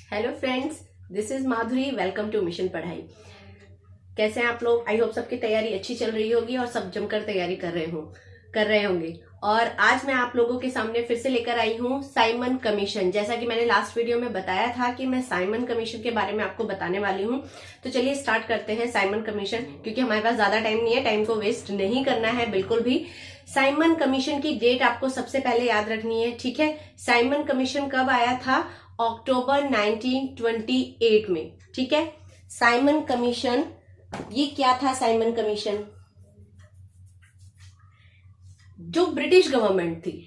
Hello friends, this is Madhuri. Welcome to mission पढ़ाई। कैसे हैं आप लोग? आई होप सबकी तैयारी अच्छी चल रही होगी और सब जमकर तैयारी कर रहे होंगे। और आज मैं आप लोगों के सामने फिर से लेकर आई हूँ साइमन कमीशन। जैसा कि मैंने लास्ट वीडियो में बताया था कि मैं साइमन कमीशन के बारे में आपको बताने वाली हूँ। तो चलिए स्टार्ट करते हैं साइमन कमीशन, क्योंकि हमारे पास ज्यादा टाइम नहीं है, टाइम को वेस्ट नहीं करना है बिल्कुल भी। साइमन कमीशन की डेट आपको सबसे पहले याद रखनी है, ठीक है। साइमन कमीशन कब आया था? अक्टूबर 1928 में, ठीक है। साइमन कमीशन, ये क्या था साइमन कमीशन? जो ब्रिटिश गवर्नमेंट थी,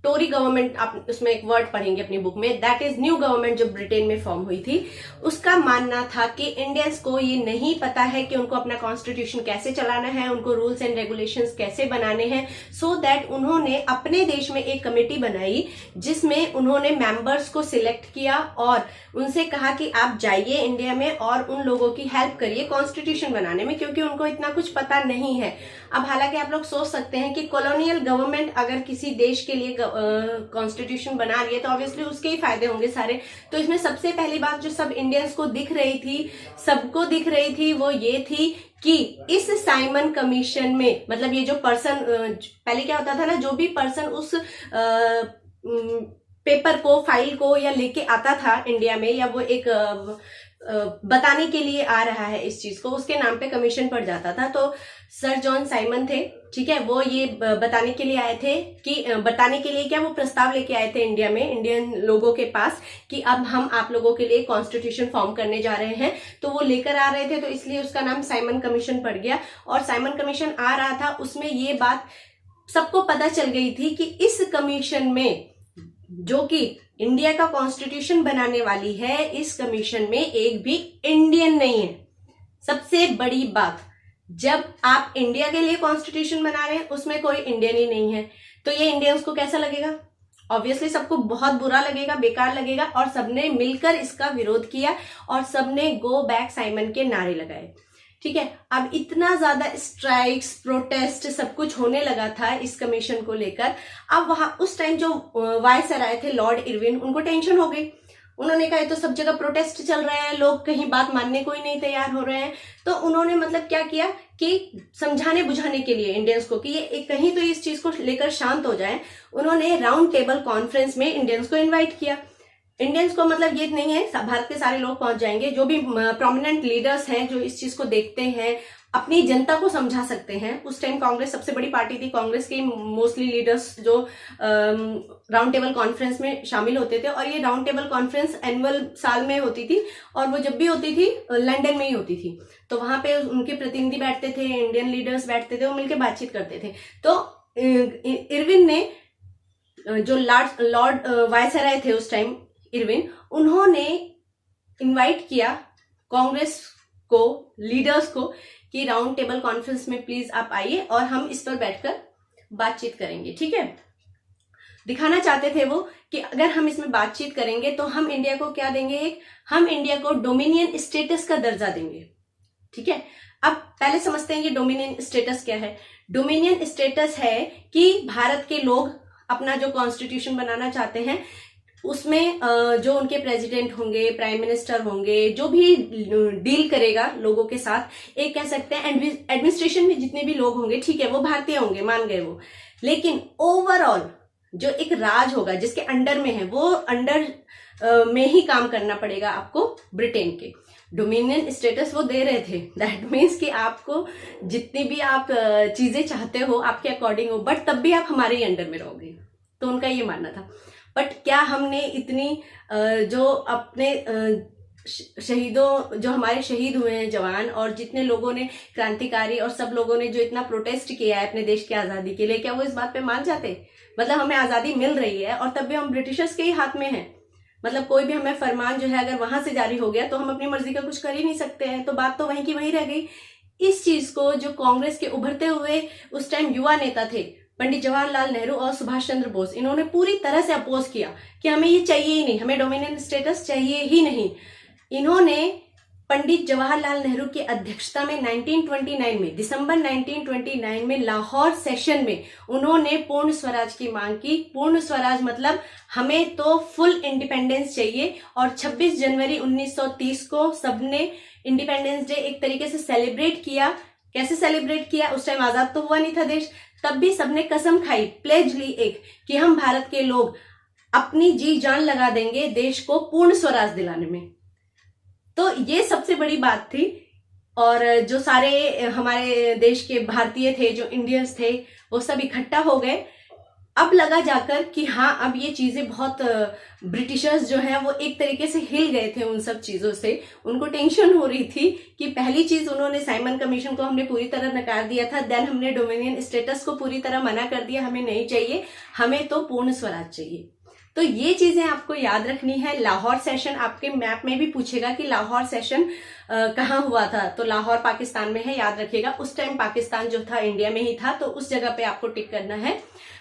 टोरी गवर्नमेंट, आप उसमें एक वर्ड पढ़ेंगे अपनी बुक में, दैट इज न्यू गवर्नमेंट, जो ब्रिटेन में फॉर्म हुई थी, उसका मानना था कि इंडियंस को ये नहीं पता है कि उनको अपना कॉन्स्टिट्यूशन कैसे चलाना है, उनको रूल्स एंड रेगुलेशंस कैसे बनाने हैं। सो दैट उन्होंने अपने देश में एक कमेटी बनाई जिसमें उन्होंने मेंबर्स को सिलेक्ट किया और उनसे कहा कि आप जाइए इंडिया में और उन लोगों की हेल्प करिए कॉन्स्टिट्यूशन बनाने में, क्योंकि उनको इतना कुछ पता नहीं है। अब हालांकि आप लोग सोच सकते हैं कि कॉलोनियल गवर्नमेंट अगर किसी देश के लिए कॉन्स्टिट्यूशन बना रही है तो ऑब्वियसली उसके ही फायदे होंगे सारे। तो इसमें सबसे पहली बात जो सब इंडियंस को दिख रही थी, सबको दिख रही थी, वो ये थी कि इस साइमन कमीशन में, मतलब ये जो पर्सन, पहले क्या होता था ना, जो भी पर्सन उस पेपर को, फाइल को या लेके आता था इंडिया में, या वो एक बताने के लिए आ रहा है इस चीज को, उसके नाम पे कमीशन पड़ जाता था। तो सर जॉन साइमन थे, ठीक है, वो ये बताने के लिए आए थे कि, बताने के लिए क्या, वो प्रस्ताव लेके आए थे इंडिया में, इंडियन लोगों के पास, कि अब हम आप लोगों के लिए कॉन्स्टिट्यूशन फॉर्म करने जा रहे हैं। तो वो लेकर आ रहे थे, तो इसलिए उसका नाम साइमन कमीशन पड़ गया। और साइमन कमीशन आ रहा था, उसमें ये बात सबको पता चल गई थी कि इस कमीशन में, जो कि इंडिया का कॉन्स्टिट्यूशन बनाने वाली है, इस कमीशन में एक भी इंडियन नहीं है। सबसे बड़ी बात, जब आप इंडिया के लिए कॉन्स्टिट्यूशन बना रहे हैं उसमें कोई इंडियन ही नहीं है, तो ये इंडियंस को कैसा लगेगा? ऑब्वियसली सबको बहुत बुरा लगेगा, बेकार लगेगा, और सबने मिलकर इसका विरोध किया और सबने गो बैक साइमन के नारे लगाए, ठीक है। अब इतना ज्यादा स्ट्राइक्स, प्रोटेस्ट, सब कुछ होने लगा था इस कमीशन को लेकर। अब वहां उस टाइम जो वायसराय आए थे, लॉर्ड इरविन, उनको टेंशन हो गई। उन्होंने कहा तो सब जगह प्रोटेस्ट चल रहे हैं, लोग कहीं बात मानने को ही नहीं तैयार हो रहे हैं। तो उन्होंने मतलब क्या किया कि समझाने बुझाने के लिए इंडियंस को कि ये कहीं तो इस चीज को लेकर शांत हो जाए, उन्होंने राउंड टेबल कॉन्फ्रेंस में इंडियंस को इन्वाइट किया। इंडियंस को मतलब ये नहीं है भारत के सारे लोग पहुंच जाएंगे, जो भी प्रोमिनेंट लीडर्स हैं जो इस चीज को देखते हैं, अपनी जनता को समझा सकते हैं। उस टाइम कांग्रेस सबसे बड़ी पार्टी थी, कांग्रेस के मोस्टली लीडर्स जो राउंड टेबल कॉन्फ्रेंस में शामिल होते थे। और ये राउंड टेबल कॉन्फ्रेंस एनुअल साल में होती थी, और वो जब भी होती थी लंदन में ही होती थी। तो वहां पे उनके प्रतिनिधि बैठते थे, इंडियन लीडर्स बैठते थे, वो मिलकर बातचीत करते थे। तो इरविन ने, जो लॉर्ड वायसराय थे उस टाइम, इरविन, उन्होंने इनवाइट किया कांग्रेस को, लीडर्स को, कि राउंड टेबल कॉन्फ्रेंस में प्लीज आप आइए और हम इस पर बैठकर बातचीत करेंगे, ठीक है। दिखाना चाहते थे वो कि अगर हम इसमें बातचीत करेंगे तो हम इंडिया को क्या देंगे, हम इंडिया को डोमिनियन स्टेटस का दर्जा देंगे, ठीक है। अब पहले समझते हैं ये डोमिनियन स्टेटस क्या है। डोमिनियन स्टेटस है कि भारत के लोग अपना जो कॉन्स्टिट्यूशन बनाना चाहते हैं, उसमें जो उनके प्रेसिडेंट होंगे, प्राइम मिनिस्टर होंगे, जो भी डील करेगा लोगों के साथ, एक कह सकते हैं एडमिनिस्ट्रेशन में जितने भी लोग होंगे, ठीक है, वो भारतीय होंगे, मान गए वो। लेकिन ओवरऑल जो एक राज होगा जिसके अंडर में है, वो अंडर में ही काम करना पड़ेगा आपको ब्रिटेन के। डोमिनियन स्टेटस वो दे रहे थे, दैट मीन्स कि आपको जितनी भी आप चीजें चाहते हो आपके अकॉर्डिंग हो, बट तब भी आप हमारे ही अंडर में रहोगे। तो उनका ये मानना था। बट क्या हमने इतनी जो अपने शहीदों, जो हमारे शहीद हुए हैं जवान, और जितने लोगों ने, क्रांतिकारी और सब लोगों ने जो इतना प्रोटेस्ट किया है अपने देश की आजादी के लिए, क्या वो इस बात पे मान जाते? मतलब हमें आजादी मिल रही है और तब भी हम ब्रिटिशर्स के ही हाथ में हैं। मतलब कोई भी हमें फरमान जो है अगर वहां से जारी हो गया तो हम अपनी मर्जी का कुछ कर ही नहीं सकते हैं। तो बात तो वहीं की वहीं रह गई। इस चीज को जो कांग्रेस के उभरते हुए उस टाइम युवा नेता थे, पंडित जवाहरलाल नेहरू और सुभाष चंद्र बोस, इन्होंने पूरी तरह से अपोज किया कि हमें ये चाहिए ही नहीं, हमें डोमिनियन स्टेटस चाहिए ही नहीं। इन्होंने पंडित जवाहरलाल नेहरू की अध्यक्षता में 1929 में, दिसंबर 1929 में लाहौर सेशन में उन्होंने पूर्ण स्वराज की मांग की। पूर्ण स्वराज मतलब हमें तो फुल इंडिपेंडेंस चाहिए। और 26 जनवरी 1930 को सबने इंडिपेंडेंस डे एक तरीके से सेलिब्रेट किया। कैसे सेलिब्रेट किया? उस टाइम आजाद तो हुआ नहीं था देश, तब भी सबने कसम खाई, प्लेज ली एक, कि हम भारत के लोग अपनी जी जान लगा देंगे देश को पूर्ण स्वराज दिलाने में। तो ये सबसे बड़ी बात थी। और जो सारे हमारे देश के भारतीय थे, जो इंडियंस थे, वो सब इकट्ठा हो गए। अब लगा जाकर कि हाँ, अब ये चीजें बहुत, ब्रिटिशर्स जो हैं वो एक तरीके से हिल गए थे उन सब चीजों से। उनको टेंशन हो रही थी कि पहली चीज उन्होंने साइमन कमीशन को हमने पूरी तरह नकार दिया था, देन हमने डोमिनियन स्टेटस को पूरी तरह मना कर दिया, हमें नहीं चाहिए, हमें तो पूर्ण स्वराज चाहिए। तो ये चीजें आपको याद रखनी है। लाहौर सेशन आपके मैप में भी पूछेगा कि लाहौर सेशन कहाँ हुआ था, तो लाहौर पाकिस्तान में है, याद रखिएगा। उस टाइम पाकिस्तान जो था इंडिया में ही था, तो उस जगह पे आपको टिक करना है।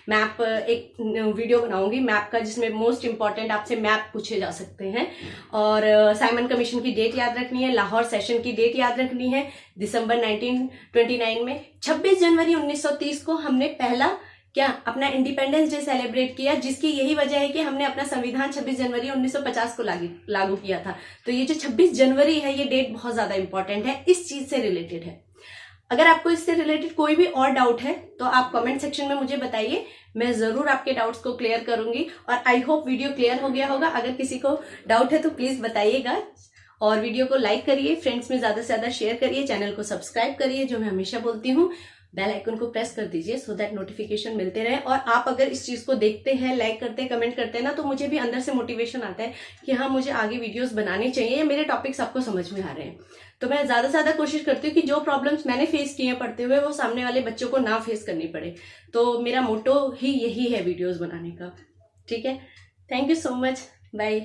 मैप, एक वीडियो बनाऊंगी मैप का, जिसमें मोस्ट इंपॉर्टेंट आपसे मैप पूछे जा सकते हैं। और साइमन कमीशन की डेट याद रखनी है, लाहौर सेशन की डेट याद रखनी है, दिसंबर 1929 में। 26 जनवरी 1930 को हमने पहला क्या अपना इंडिपेंडेंस डे सेलिब्रेट किया, जिसकी यही वजह है कि हमने अपना संविधान 26 जनवरी 1950 को लागू किया था। तो ये जो 26 जनवरी है, ये डेट बहुत ज्यादा इंपॉर्टेंट है, इस चीज से रिलेटेड है। अगर आपको इससे रिलेटेड कोई भी और डाउट है तो आप कमेंट सेक्शन में मुझे बताइए, मैं जरूर आपके डाउट्स को क्लियर करूंगी। और आई होप वीडियो क्लियर हो गया होगा। अगर किसी को डाउट है तो प्लीज बताइएगा। और वीडियो को लाइक करिए, फ्रेंड्स में ज्यादा से ज्यादा शेयर करिए, चैनल को सब्सक्राइब करिए, जो मैं हमेशा बोलती हूँ। बेल आइकन को प्रेस कर दीजिए सो दैट नोटिफिकेशन मिलते रहे। और आप अगर इस चीज को देखते हैं, लाइक करते हैं, कमेंट करते हैं ना, तो मुझे भी अंदर से मोटिवेशन आता है कि हाँ, मुझे आगे वीडियोस बनाने चाहिए, मेरे टॉपिक्स आपको समझ में आ रहे हैं। तो मैं ज्यादा से ज्यादा कोशिश करती हूँ कि जो प्रॉब्लम्स मैंने फेस किए हैं पढ़ते हुए, वो सामने वाले बच्चों को ना फेस करनी पड़े। तो मेरा मोटो ही यही है वीडियोज बनाने का। ठीक है, thank you so much, bye.